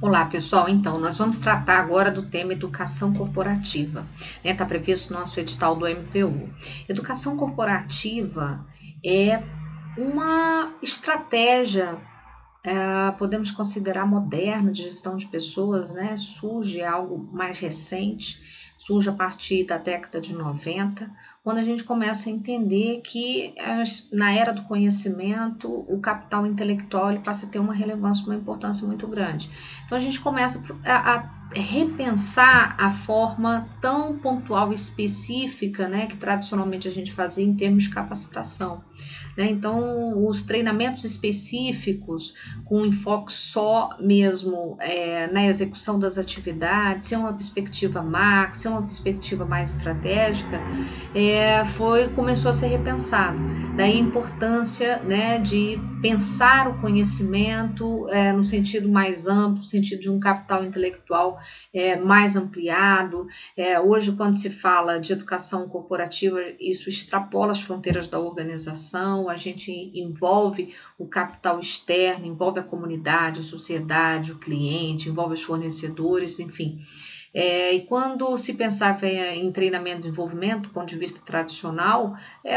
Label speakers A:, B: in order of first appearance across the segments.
A: Olá, pessoal. Então, nós vamos tratar agora do tema educação corporativa. Está previsto no nosso edital do MPU. Educação corporativa é uma estratégia, podemos considerar moderna, de gestão de pessoas, né? Surge algo mais recente, surge a partir da década de 90, quando a gente começa a entender que na era do conhecimento, o capital intelectual ele passa a ter uma relevância, uma importância muito grande. Então a gente começa a repensar a forma tão pontual e específica, né, que tradicionalmente a gente fazia em termos de capacitação. Então, os treinamentos específicos, com enfoque só mesmo na execução das atividades, ser uma perspectiva macro, ser uma perspectiva mais estratégica, começou a ser repensado. Daí a importância, né, de pensar o conhecimento no sentido mais amplo, no sentido de um capital intelectual mais ampliado. Hoje, quando se fala de educação corporativa, isso extrapola as fronteiras da organização, a gente envolve o capital externo, envolve a comunidade, a sociedade, o cliente, envolve os fornecedores, enfim. E quando se pensava em treinamento e desenvolvimento, do ponto de vista tradicional,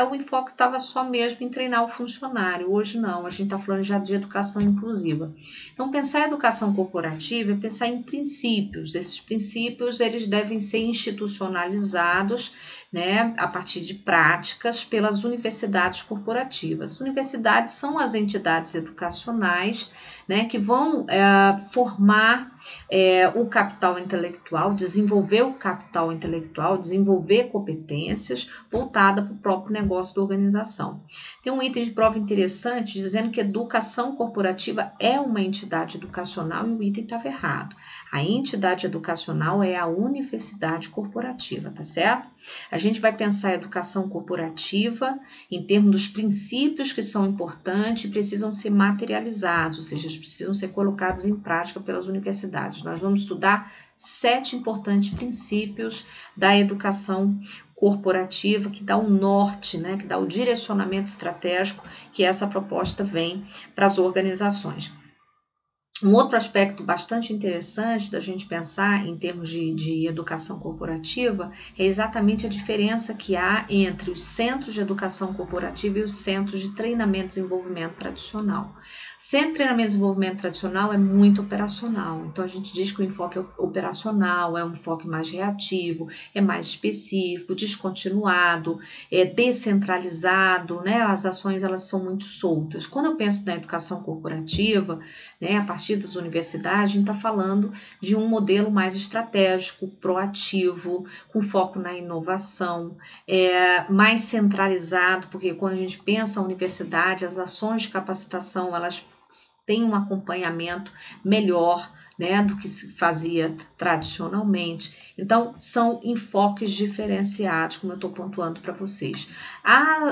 A: o enfoque estava só mesmo em treinar o funcionário. Hoje não, a gente está falando já de educação inclusiva. Então, pensar em educação corporativa é pensar em princípios. Esses princípios eles devem ser institucionalizados, né, a partir de práticas pelas universidades corporativas. As universidades são as entidades educacionais, né, que vão formar o capital intelectual, desenvolver o capital intelectual, desenvolver competências voltadas para o próprio negócio da organização. Tem um item de prova interessante dizendo que educação corporativa é uma entidade educacional e o item estava errado. A entidade educacional é a universidade corporativa, tá certo? A gente vai pensar a educação corporativa em termos dos princípios que são importantes e precisam ser materializados, ou seja, eles precisam ser colocados em prática pelas universidades. Nós vamos estudar 7 importantes princípios da educação corporativa que dá o norte, né, que dá o direcionamento estratégico que essa proposta vem para as organizações. Um outro aspecto bastante interessante da gente pensar em termos de educação corporativa é exatamente a diferença que há entre os centros de educação corporativa e os centros de treinamento e desenvolvimento tradicional. Centro de treinamento e desenvolvimento tradicional é muito operacional, então a gente diz que o enfoque operacional é um enfoque mais reativo, é mais específico, descontinuado, é descentralizado, né? As ações elas são muito soltas. Quando eu penso na educação corporativa, né, a partir das universidades, a gente está falando de um modelo mais estratégico, proativo, com foco na inovação, mais centralizado, porque quando a gente pensa a universidade, as ações de capacitação, elas têm um acompanhamento melhor, né, do que se fazia tradicionalmente. Então, são enfoques diferenciados, como eu estou pontuando para vocês.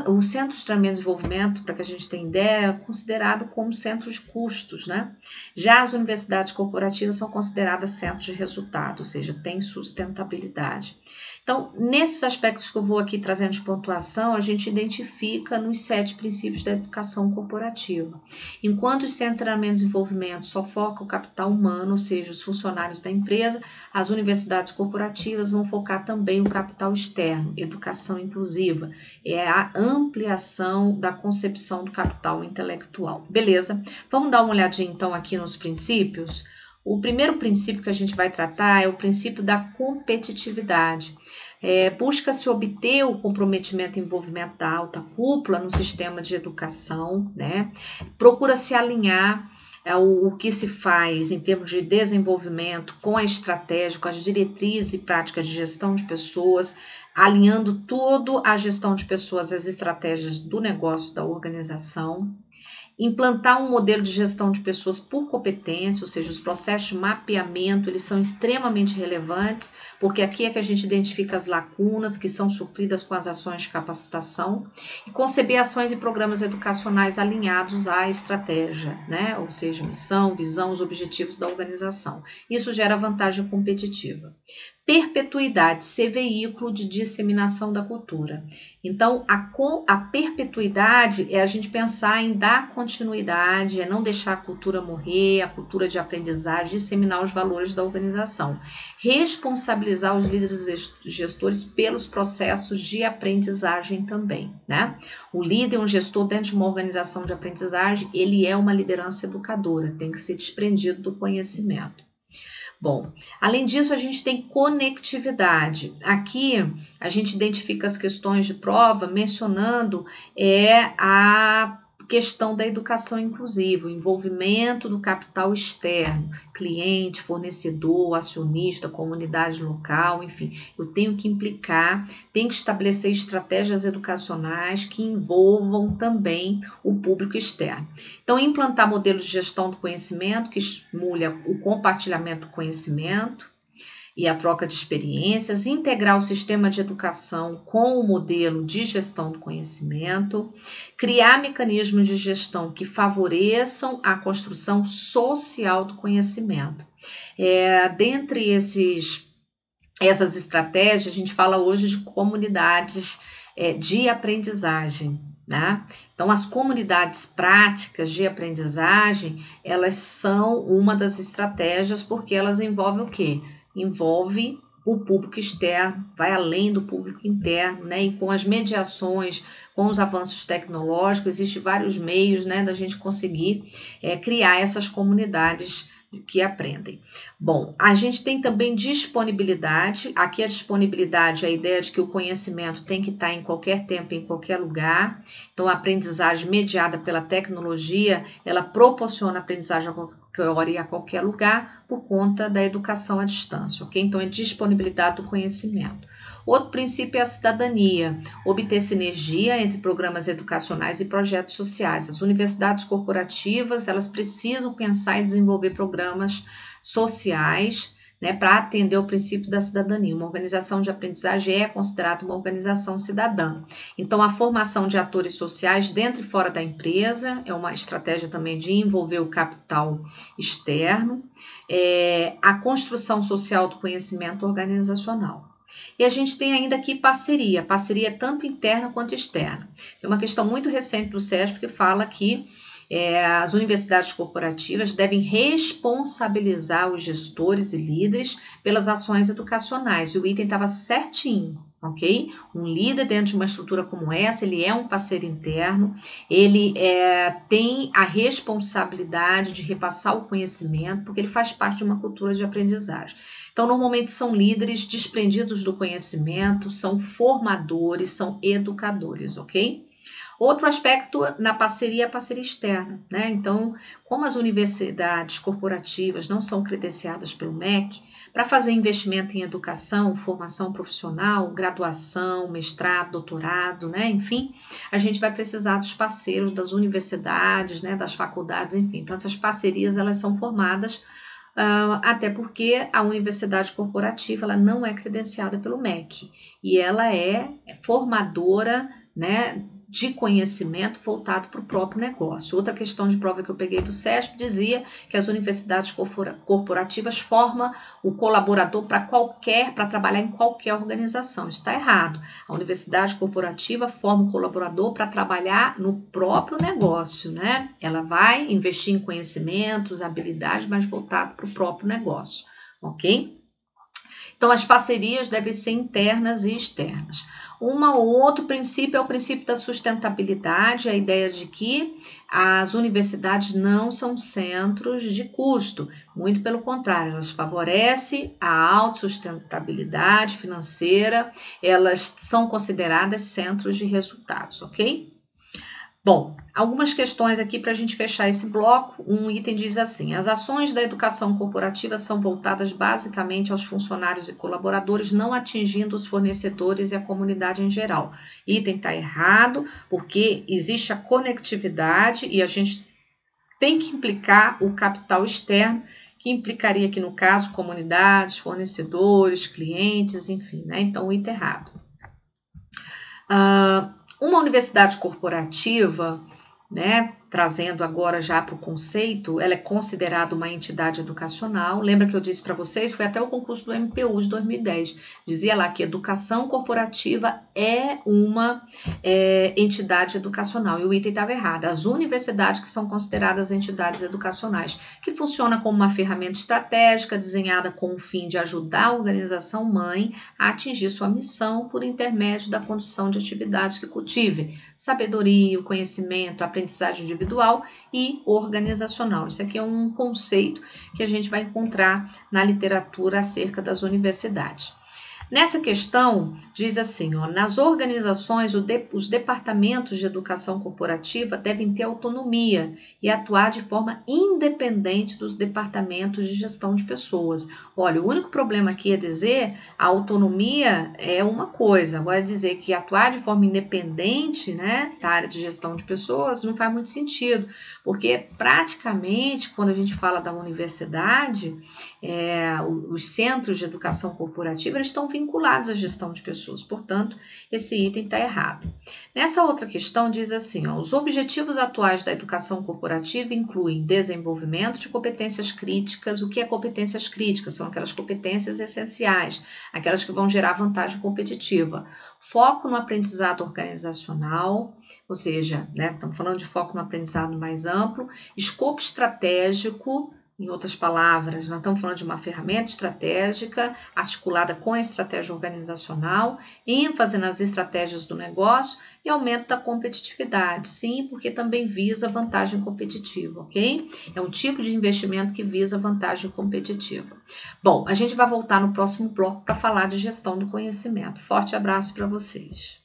A: O Centro de Treinamento e Desenvolvimento, para que a gente tenha ideia, é considerado como centro de custos, né? Já as universidades corporativas são consideradas centros de resultado, ou seja, tem sustentabilidade. Então, nesses aspectos que eu vou aqui trazendo de pontuação, a gente identifica nos 7 princípios da educação corporativa. Enquanto os centros de treinamento e desenvolvimento só focam o capital humano, ou seja, os funcionários da empresa, as universidades corporativas vão focar também o capital externo, educação inclusiva, é a ampliação da concepção do capital intelectual. Beleza? Vamos dar uma olhadinha então aqui nos princípios? O primeiro princípio que a gente vai tratar é o princípio da competitividade. Busca-se obter o comprometimento e envolvimento da alta cúpula no sistema de educação, né? Procura-se alinhar o que se faz em termos de desenvolvimento com a estratégia, com as diretrizes e práticas de gestão de pessoas, alinhando toda a gestão de pessoas às estratégias do negócio da organização. Implantar um modelo de gestão de pessoas por competência, ou seja, os processos de mapeamento, eles são extremamente relevantes, porque aqui é que a gente identifica as lacunas que são supridas com as ações de capacitação e conceber ações e programas educacionais alinhados à estratégia, né? Ou seja, missão, visão, os objetivos da organização. Isso gera vantagem competitiva. Perpetuidade, ser veículo de disseminação da cultura. Então, a perpetuidade é a gente pensar em dar continuidade, é não deixar a cultura morrer, a cultura de aprendizagem, disseminar os valores da organização. Responsabilizar os líderes gestores pelos processos de aprendizagem também, né? O líder, um gestor dentro de uma organização de aprendizagem, ele é uma liderança educadora, tem que ser desprendido do conhecimento. Bom, além disso, a gente tem conectividade. Aqui, a gente identifica as questões de prova mencionando a questão da educação inclusiva, o envolvimento do capital externo, cliente, fornecedor, acionista, comunidade local, enfim, eu tenho que implicar, tenho que estabelecer estratégias educacionais que envolvam também o público externo. Então, implantar modelos de gestão do conhecimento que estimule o compartilhamento do conhecimento e a troca de experiências, integrar o sistema de educação com o modelo de gestão do conhecimento, criar mecanismos de gestão que favoreçam a construção social do conhecimento. Dentre essas estratégias, a gente fala hoje de comunidades de aprendizagem, né? Então, as comunidades práticas de aprendizagem, elas são uma das estratégias porque elas envolvem o quê? Envolve o público externo, vai além do público interno, né? E com as mediações, com os avanços tecnológicos, existem vários meios, né, da gente conseguir criar essas comunidades que aprendem. Bom, a gente tem também disponibilidade. Aqui a disponibilidade é a ideia de que o conhecimento tem que estar em qualquer tempo, em qualquer lugar. Então, a aprendizagem mediada pela tecnologia, ela proporciona aprendizagem a qualquer hora e a qualquer lugar por conta da educação à distância, ok? Então, é disponibilidade do conhecimento. Outro princípio é a cidadania, obter sinergia entre programas educacionais e projetos sociais. As universidades corporativas, elas precisam pensar em desenvolver programas sociais, né, para atender ao princípio da cidadania. Uma organização de aprendizagem é considerada uma organização cidadã. Então, a formação de atores sociais dentro e fora da empresa é uma estratégia também de envolver o capital externo, a construção social do conhecimento organizacional. E a gente tem ainda aqui parceria tanto interna quanto externa. Tem uma questão muito recente do SESP que fala que as universidades corporativas devem responsabilizar os gestores e líderes pelas ações educacionais. E o item estava certinho, ok? Um líder dentro de uma estrutura como essa, ele é um parceiro interno, ele tem a responsabilidade de repassar o conhecimento, porque ele faz parte de uma cultura de aprendizagem. Então, normalmente são líderes desprendidos do conhecimento, são formadores, são educadores, ok? Outro aspecto na parceria é a parceria externa, né? Então, como as universidades corporativas não são credenciadas pelo MEC, para fazer investimento em educação, formação profissional, graduação, mestrado, doutorado, né? Enfim, a gente vai precisar dos parceiros das universidades, né? Das faculdades, enfim. Então, essas parcerias, elas são formadas até porque a universidade corporativa, ela não é credenciada pelo MEC e ela é formadora, né, de conhecimento voltado para o próprio negócio. Outra questão de prova que eu peguei do SESP dizia que as universidades corporativas formam o colaborador para trabalhar em qualquer organização. Isso está errado. A universidade corporativa forma o colaborador para trabalhar no próprio negócio, né? Ela vai investir em conhecimentos, habilidades, mas voltado para o próprio negócio, ok? Então, as parcerias devem ser internas e externas. Outro princípio é o princípio da sustentabilidade, a ideia de que as universidades não são centros de custo, muito pelo contrário, elas favorecem a autossustentabilidade financeira, elas são consideradas centros de resultados, ok? Bom, algumas questões aqui para a gente fechar esse bloco. Um item diz assim: as ações da educação corporativa são voltadas basicamente aos funcionários e colaboradores, não atingindo os fornecedores e a comunidade em geral. Item está errado, porque existe a conectividade e a gente tem que implicar o capital externo, que implicaria aqui no caso comunidades, fornecedores, clientes, enfim, né? Então, o item errado. Uma universidade corporativa, né, trazendo agora já para o conceito, ela é considerada uma entidade educacional. Lembra que eu disse para vocês, foi até o concurso do MPU de 2010, dizia lá que educação corporativa é uma entidade educacional, e o item estava errado. As universidades que são consideradas entidades educacionais, que funciona como uma ferramenta estratégica desenhada com o fim de ajudar a organização mãe a atingir sua missão por intermédio da condução de atividades que cultivem sabedoria, o conhecimento, a aprendizagem individual e organizacional. Isso aqui é um conceito que a gente vai encontrar na literatura acerca das universidades. Nessa questão, diz assim, nas organizações, os departamentos de educação corporativa devem ter autonomia e atuar de forma independente dos departamentos de gestão de pessoas. Olha, o único problema aqui é dizer a autonomia é uma coisa, agora dizer que atuar de forma independente, né, da área de gestão de pessoas não faz muito sentido, porque praticamente, quando a gente fala da universidade, os centros de educação corporativa eles estão vinculados à gestão de pessoas, portanto, esse item está errado. Nessa outra questão diz assim, os objetivos atuais da educação corporativa incluem desenvolvimento de competências críticas. O que é competências críticas? São aquelas competências essenciais, aquelas que vão gerar vantagem competitiva. Foco no aprendizado organizacional, ou seja, estamos falando de foco no aprendizado mais amplo, escopo estratégico. Em outras palavras, nós estamos falando de uma ferramenta estratégica articulada com a estratégia organizacional, ênfase nas estratégias do negócio e aumento da competitividade. Sim, porque também visa vantagem competitiva, ok? É um tipo de investimento que visa vantagem competitiva. Bom, a gente vai voltar no próximo bloco para falar de gestão do conhecimento. Forte abraço para vocês.